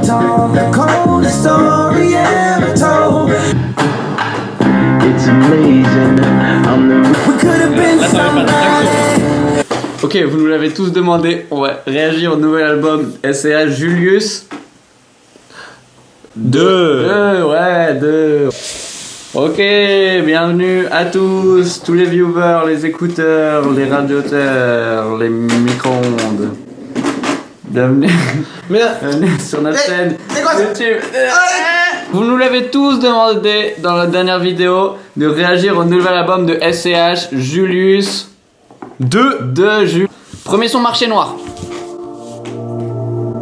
told, the coldest story ever told. It's amazing, we could have been somebody. Ok, vous nous l'avez tous demandé, on va réagir au nouvel album SCH Julius. 2. Ouais, 2. Ok, bienvenue à tous les viewers, les écouteurs, les radioteurs, les micro-ondes. Bienvenue sur notre chaîne YouTube. Vous nous l'avez tous demandé dans la dernière vidéo de réagir au nouvel album de SCH Julius 2 Jules. Premier son Marché Noir.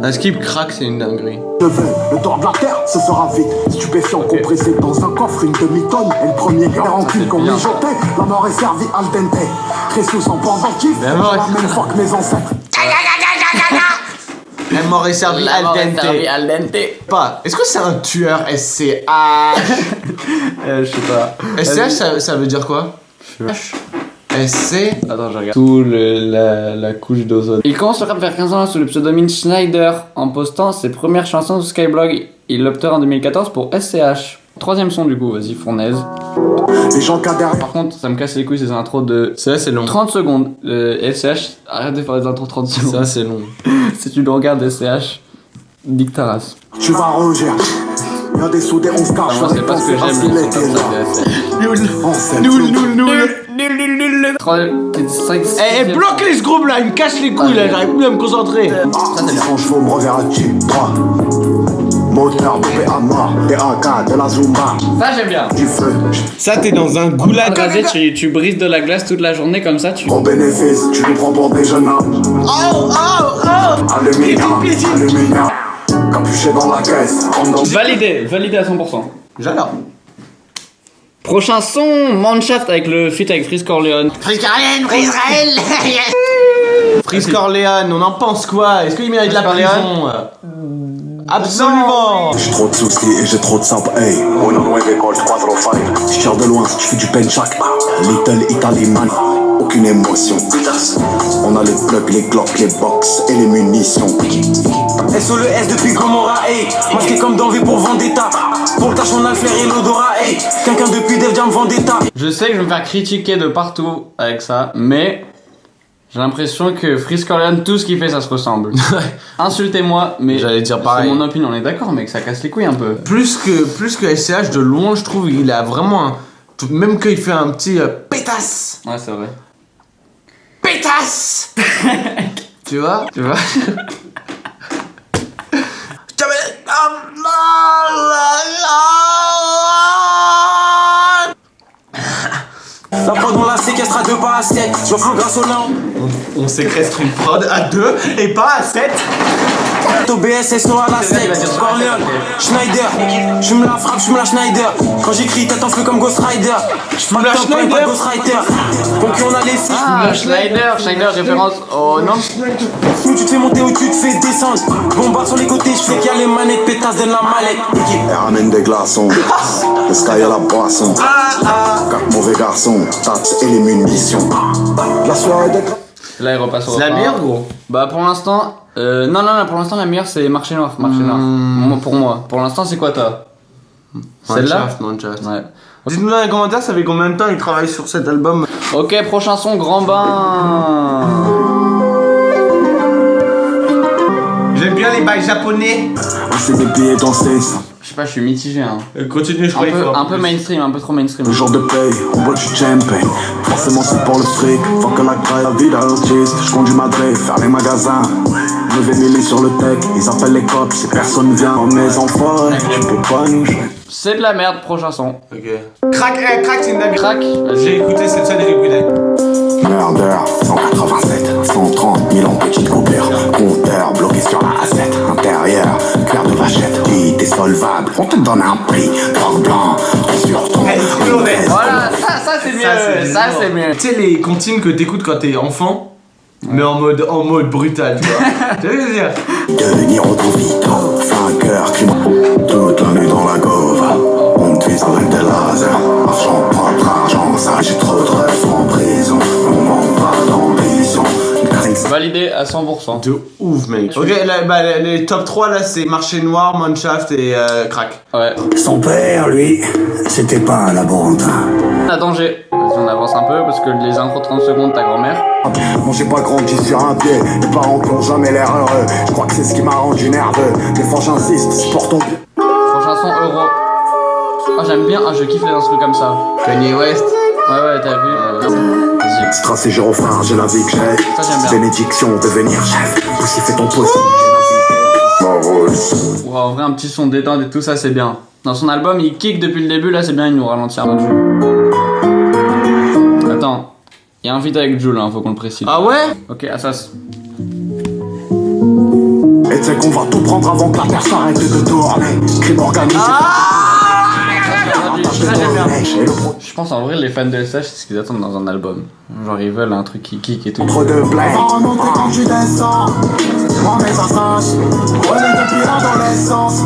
Un skip crack, c'est une dinguerie. Le tour de la terre se fera vite. Stupéfiant compressé dans un coffre, une demi-tonne. Et le premier est rancune qu'on mijotait. La mort est servie al dente. Très sous en pendentif. La même fois que mes ancêtres. La mort est servie al dente. Pas. Est-ce que c'est un tueur SCH? Je sais pas. SCH ça veut dire quoi? SC. Attends, je regarde. Sous la couche d'ozone. Il commence le rap vers 15 ans sous le pseudonyme Schneider en postant ses premières chansons sur Skyblog. Il l'obtient en 2014 pour SCH. Troisième son du coup, vas-y, fournaise. Les gens cadrent. Par contre, ça me casse les couilles ces intros de. Ça, c'est long. 30 secondes. SCH, arrête de faire des intros 30 secondes. Ça, c'est long. Si tu le regardes, SCH, nique ta race. Tu vas roger. Y'a des sous, des 11 cartes. Moi, c'est pas ce que j'aime, les sons comme ça. Nul. 5, Eh, bloque les groupes là, ils me cassent les couilles là, j'arrive plus à me concentrer. Ça, c'est 100 chevaux, me reverras-tu? 3. Moteur, bébé à mort. Des AK, de la Zumba. Ça, j'aime bien. Du feu. Ça, t'es dans un goulag. Tu brises de la glace toute la journée comme ça, tu. Au bénéfice, tu nous prends pour des jeunes hommes. Aluminium. Capuché dans la caisse. Validé à 100%. J'adore. Prochain son, Manshaft avec le feat avec Frisk Corleone. Frisk Corleone, on en pense quoi? Est-ce qu'il mérite de la prison? Absolument. J'ai trop de soucis et j'ai trop de simple. Hey, uno nueve col 4-5. Je tire de loin si tu fais du penchak. Little Italy man. Aucune émotion. On a les plugs, les glocks, les box et les munitions. SOLES depuis Gomorrah, hey. Masqué comme dans V pour Vendetta. Pour le tâche on a le flair et l'odorat, hey. Quelqu'un depuis Def Jam Vendetta. Je sais que je vais me faire critiquer de partout avec ça, mais j'ai l'impression que Frisk Corleone, tout ce qu'il fait, ça se ressemble. Insultez-moi, mais j'allais dire pareil. C'est mon opinion, on est d'accord, mais que ça casse les couilles un peu. Plus que SCH de loin, je trouve, il a vraiment un... Même qu'il fait un petit pétasse. Ouais, c'est vrai. Pétasse. Tu vois. La prod on la séquestre à 2 pas à 7. Je prends grâce au lent. On séquestre une prod à 2 et pas à 7. Au BSSO à la 7. Corleone, Schneider. Je me la frappe, je me la Schneider. Quand j'écris tête en feu comme Ghost Rider. Je me la Schneider. Ghost Rider. Donc on a les filles. Ah, Schneider, référence au nom. Ou tu te fais monter ou tu te fais descendre. Bombarde sur les côtés, je fais qu'il y a les manettes, pétasse de la mallette. Elle ramène des glaçons. Le sky à la boisson. 4 mauvais garçons. Tats et les munitions. La soirée des... Là, il repasse au C'est la refrain. meilleure, gros. Bah, pour l'instant. Non, pour l'instant, la meilleure, c'est Marché Noir. Pour moi. Pour l'instant, c'est quoi, toi? Celle-là? Manshaft. Ouais. Dites-nous dans les commentaires, ça fait combien de temps il travaille sur cet album? Ok, prochain son, Grand Bain. J'aime bien les bails japonais. On fait des billets danser. Je sais pas, je suis mitigé, hein. Continue, je crois qu'il faut. Un peu mainstream, un peu trop mainstream. Le jour de paye, on boit du champagne. Forcément c'est pour le fric. Faut que la graille, la vie d'artiste. Je conduis ma grille, faire les magasins. Je vais mêler sur le tech, ils appellent les cops. Si personne vient dans mes enfants, tu peux pas nous jouer. C'est de la merde, prochain son. Ok. Crack, c'est une dinguerie. Crack. J'ai écouté cette scène, j'ai écouté. Murder, 187, 130 000 en petite coupure. Compteur bloqué sur la A7. Intérieur, cuir de vachette. Dit t'es solvable, on te donne un prix. Drogue blanc, sur ton. Voilà, ça c'est mieux. Ça c'est mieux. Tu sais les comptines que t'écoutes quand t'es enfant, mais en mode brutal, tu vois. Tu vois ce que je veux dire? Devenir auto-vito, 5 heures, climat. Toute la nuit dans la gauve. On te vise avec des lasers. Argent propre, argent sale. J'ai trop de rêves en prison. On manque pas d'ambition. Validé à 100%. 100%. De ouf, mec. Ok, là, bah, les top 3 là, c'est Marché Noir, Mineshaft et Crack. Ouais. Son père, lui, c'était pas un laborantin. À danger. Vas-y, on avance un peu parce que les intros 30 secondes, ta grand-mère. Moi j'ai pas grandi sur un pied, mes parents qui ont jamais l'air heureux. Je crois que c'est ce qui m'a rendu nerveux. Des fois j'insiste, c'est pour ton bien. Chanson euro. Ah, j'aime bien, je kiffe les instruments comme ça. Kanye West. Ouais, t'as vu. Vas-y. Strass et gyrophare, j'ai la vie que j'ai. Ça, j'aime bien. Bénédiction, devenir chef. Aussi fait ton poste. Ouais, en vrai, un petit son détente et tout ça, c'est bien. Dans son album, il kick depuis le début, là, c'est bien, il nous ralentit un peu. Attends. Il y a un feat avec Jul, hein, faut qu'on le précise. Ah ouais? Ok, Assas. Et tu sais qu'on va tout prendre avant que la personne arrête de tourner. Crime organisé. Ça, j'aime bien. Je pense en vrai, les fans de SH, c'est ce qu'ils attendent dans un album. Genre, ils veulent un truc qui kick et tout. Entre deux plaines. On va remonter quand tu descends. Prends mes astaches. Prenez depuis l'adolescence.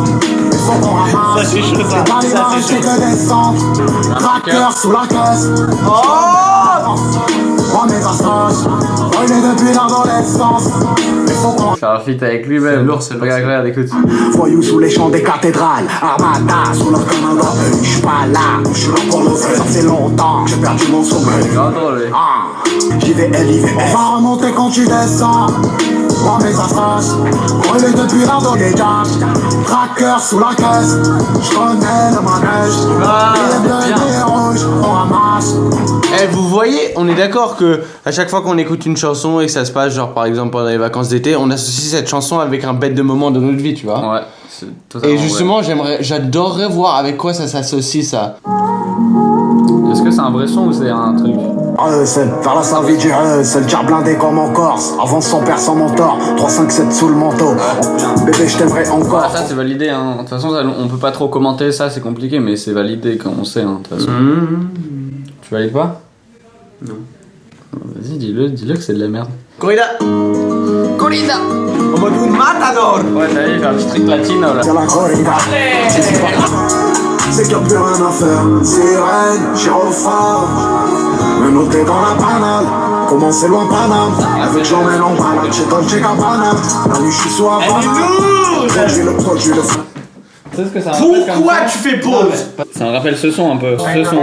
Il faut qu'on ramasse. Ça, c'est chaud, ça. C'est pas les barres, c'est que descendre. Tracker sous la caisse. Prends mes astaches. Prenez depuis l'adolescence. Il faut qu'on Faire un feat avec lui-même. C'est lourd, c'est lourd. Regarde, écoute. Voyous sous les champs des cathédrales, Armada sous leur commandant. Je suis pas là, je suis là pour le faire. Ça fait longtemps que j'ai perdu mon sommeil. Grave drôle, lui. J'y vais LIVS. On va remonter quand tu descends. Prends mes astaches. Brûlé depuis l'adolescence. Tracker sous la caisse. Je connais le manège. Les bleus et les rouges, on ramasse. Eh, vous voyez, on est d'accord que à chaque fois qu'on écoute une chanson et que ça se passe, genre par exemple pendant les vacances d'été, on associe cette chanson avec un bête de moment de notre vie, tu vois. Ouais, c'est totalement Et justement, j'adorerais voir avec quoi ça s'associe ça. vrai. Est-ce que c'est un vrai son ou c'est un truc? C'est vers la Savie du c'est le jar blindé comme en Corse. Avance son père sans mentor, 3-5-7 sous le manteau. Bébé, je t'aimerais encore. Ah, ça c'est validé, hein. De toute façon, ça, on peut pas trop commenter ça, c'est compliqué, mais c'est validé quand on sait, hein, de toute façon. Tu valides pas? Non. Vas-y, dis-le que c'est de la merde. Corrida. Corrida! En mode un matador. Ouais, t'as vu, faire un petit truc latino là. C'est la corrida. C'est qu'il n'y a plus rien à faire. Sirène, gyrophare. Me noter dans la banale. Comment c'est loin Paname. Avec j'emmène en balade chez Dolce Gabbana. La nuit je suis sous Havana. Produit le fou. Tu sais ce que ça rappelle comme Pourquoi ça? tu fais pause? Ça me rappelle ce son un peu. Ce son.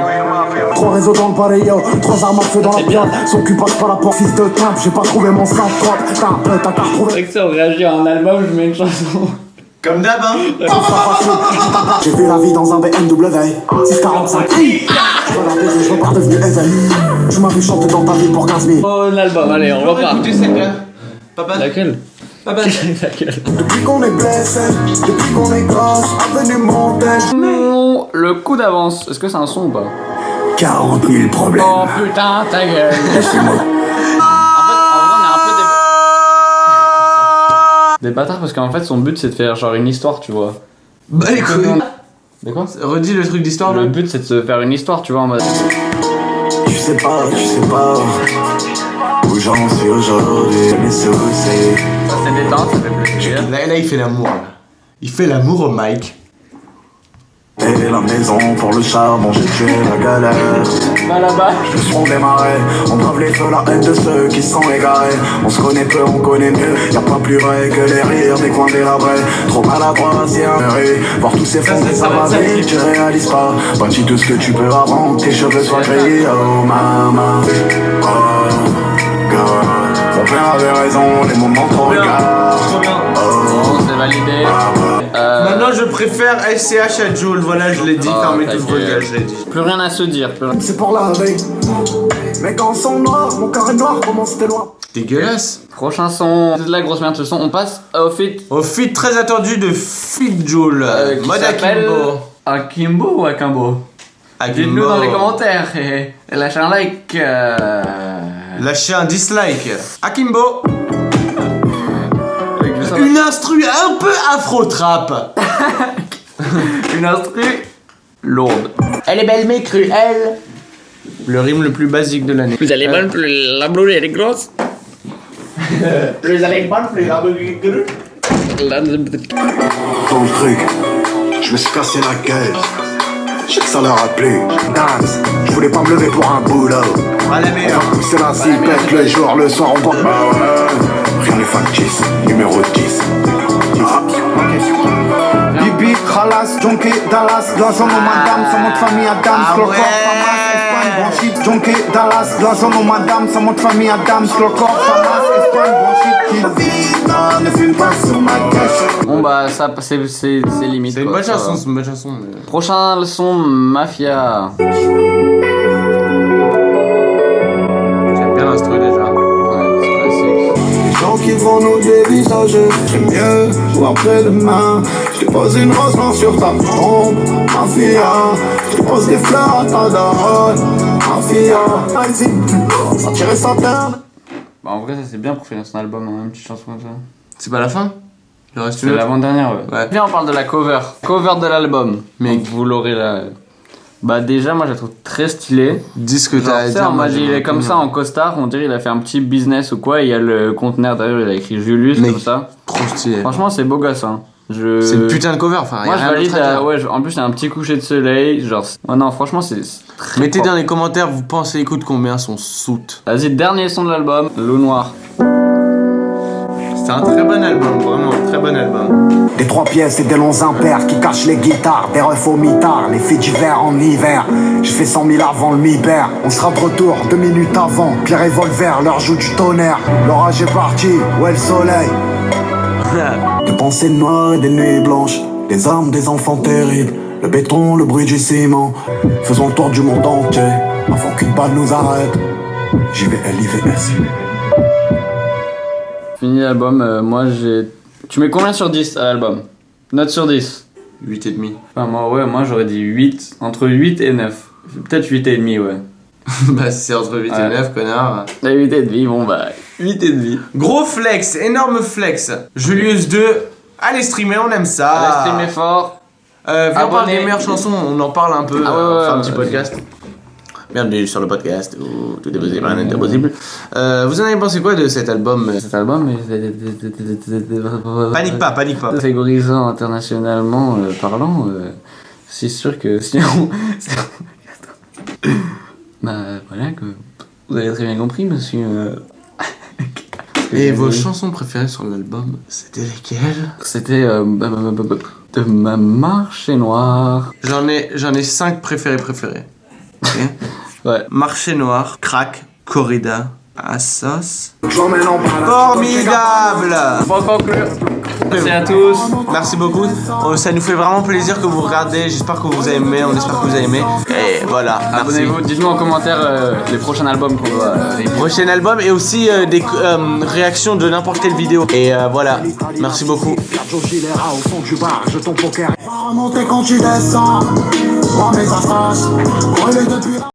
3 réseaux dans le pareil, 3 armes à feu dans la pièce. S'occupe pas la porte, fils de trimpe. J'ai pas trouvé mon snap drop. T'as qu'à retrouver. C'est que ça, on réagit à un album, je mets une chanson. Comme d'hab, hein. J'ai vu la vie dans un BMW 645. Je veux la baiser, je veux pas devenir Ezel. Je m'avais chanté dans ta vie pour 15 000. Oh, l'album, allez, on repart. Tu sais que. Papa. Laquelle? Papa. Laquelle? Depuis qu'on est blessé, depuis qu'on est gosse, avenue Montaigne. Non, le coup d'avance. Est-ce que c'est un son ou pas? 40 000 problèmes. Oh putain, ta gueule. Laissez-moi. En vrai, on est un peu des bâtards parce qu'en fait, son but c'est de faire genre une histoire, tu vois. Bah écoute. De quoi? Redis le truc d'histoire là. Le but c'est de se faire une histoire, tu vois, en mode. Tu sais pas où j'en suis aujourd'hui, mes soucis. Ça c'est détente, ça fait plaisir. Là, il fait l'amour. Là. Il fait l'amour au mic. Et la maison pour le charbon, j'ai tué la galère. Va là-bas. Je suis démarré, on brave les feux, la haine de ceux qui sont égarés. On se connaît peu, on connaît mieux. Y'a pas plus vrai que les rires des coins délabrés. Trop maladroit, c'est un mérite. Voir tous s'effondrer, ça va vite, tu réalises pas. Bâtis tout ce que tu peux avant que tes cheveux soient gris. Oh maman, oh God. Mon père avait raison, les moments trop regards. Trop bien. Bon, c'est validé. Maintenant, je préfère SCH à Jul. Voilà, je l'ai dit. Oh, Fermez ta tout vos gueule. gueules, je l'ai dit. Plus rien à se dire. Plus rien. C'est pour laver. Mais quand sont noirs, mon cœur est noir, comment c'était loin. Dégueulasse. Prochain son. C'est de la grosse merde ce son. On passe au feat. Au feat très attendu de Fit Jul. Qui Mode s'appelle Akimbo. Akimbo ou Akimbo? Dites-nous dans les commentaires et lâchez un like. Lâchez un dislike. Akimbo. Avec ça. Une instru un peu afro-trap. Une instru lourde. Elle est belle mais cruelle. Le rime le plus basique de l'année. Plus elle est bonne, plus la blouse elle est grosse. Plus elle est bonne, plus la gueule. Dans le truc, je me suis cassé la gueule. Je sais que ça leur a plu. Dance, je voulais pas me lever pour un boulot. À la meilleure. C'est la zipette le jour, le soir on boit. Rien est factice, numéro 10. Bibi, Khalas, Junkie, Dallas, Glaçon ou Madame, sans mon famille Adams, Clocor, Famas, Espagne, Bronchite, Junkie, Dallas, Glaçon ou Madame, sans mon famille Adams, Clocor, Famas, Espagne, Bronchite, qui non, ne fume pas sur ma cache. Bon bah ça c'est limite. C'est une quoi, bonne ça chanson, va. c'est une bonne chanson. Mais... Prochain son Mafia. J'aime bien l'instru déjà. Ouais, c'est classique. Les gens qui vont nous dévisager, j'aime mieux ou après-demain. Je te pose une rose blanche sur ta tombe, mafia. Je te pose des fleurs à ta daronne, mafia. Vas-y, ça tirait sa terne. Bah en vrai ça c'est bien pour finir son album, hein, une petite chanson comme ça. C'est pas la fin? Il reste C'est une autre. l'avant-dernière, ouais. Ouais. Viens, on parle de la cover. Cover de l'album. Mec. Donc, vous l'aurez là. Bah déjà, moi je la trouve très stylée. Dis ce que Genre, t'as à tu sais, dire. on m'a dit, il est comme ça en costard, on dirait il a fait un petit business ou quoi, et il y a le conteneur derrière, il a écrit Julius, Mec. comme ça. Trop stylé. Franchement, c'est beau gosse, hein. C'est une putain de cover, enfin. Moi y a je rien valide, d'autre à dire. ouais, en plus il y a un petit coucher de soleil, genre... Oh non, franchement c'est très Mettez propre. dans les commentaires, vous pensez, écoute combien sont soutes. Vas-y, dernier son de l'album, Loup Noir. C'est un très bon album, vraiment un très bon album. Des 3 pièces et des longs impairs qui cachent les guitares, des refs au mitard, les faits divers en hiver. J'ai fait 100 000 avant le mi-père. On sera de retour 2 minutes avant. Pierre revolver, leur joue du tonnerre. L'orage est parti, où est le soleil? Des pensées noires et des nuits blanches, des armes, des enfants terribles, le béton, le bruit du ciment. Faisons le tour du monde entier avant qu'une balle nous arrête. J'y vais LIVS. Fini l'album, moi j'ai... Tu mets combien sur 10 à l'album? Note sur 10. 8,5. Enfin, moi j'aurais dit 8, entre 8 et 9. Peut-être 8 et demi, ouais. Bah c'est entre 8 et Ouais. 9, connard. Et 8 et demi, bon bah 8 et demi. Gros flex, énorme flex. Julius 2, allez streamer, on aime ça. Allez streamer fort. Viens, on parle Abonnez. des meilleures chansons, on en parle un peu, Ah ouais, on fait un ouais, petit ouais. podcast. Bienvenue sur le podcast où tout est possible, rien n'est impossible. Vous en avez pensé quoi de cet album? Cet album est... Panique pas. Catégorisant internationalement parlant, c'est sûr que si on... Bah voilà, que vous avez très bien compris, monsieur. Et vos chansons préférées sur l'album, c'était lesquelles? C'était de ma marché noire. J'en ai 5 préférés. Ok. Ouais. Marché noir, crack, corrida, Assos. J'emmène en balade. Formidable! Pour conclure, merci à tous. Merci beaucoup. Ça nous fait vraiment plaisir que vous regardez. J'espère que vous avez aimé. On espère que vous avez aimé. Et voilà. Merci. Abonnez-vous, dites-nous en commentaire les prochains albums qu'on doit. Prochain album et aussi des réactions de n'importe quelle vidéo. Et voilà. Merci beaucoup. Joe Gilera au fond du bar, je ton poker. Va remonter quand tu descends. Moi mes assassins, brûlés depuis.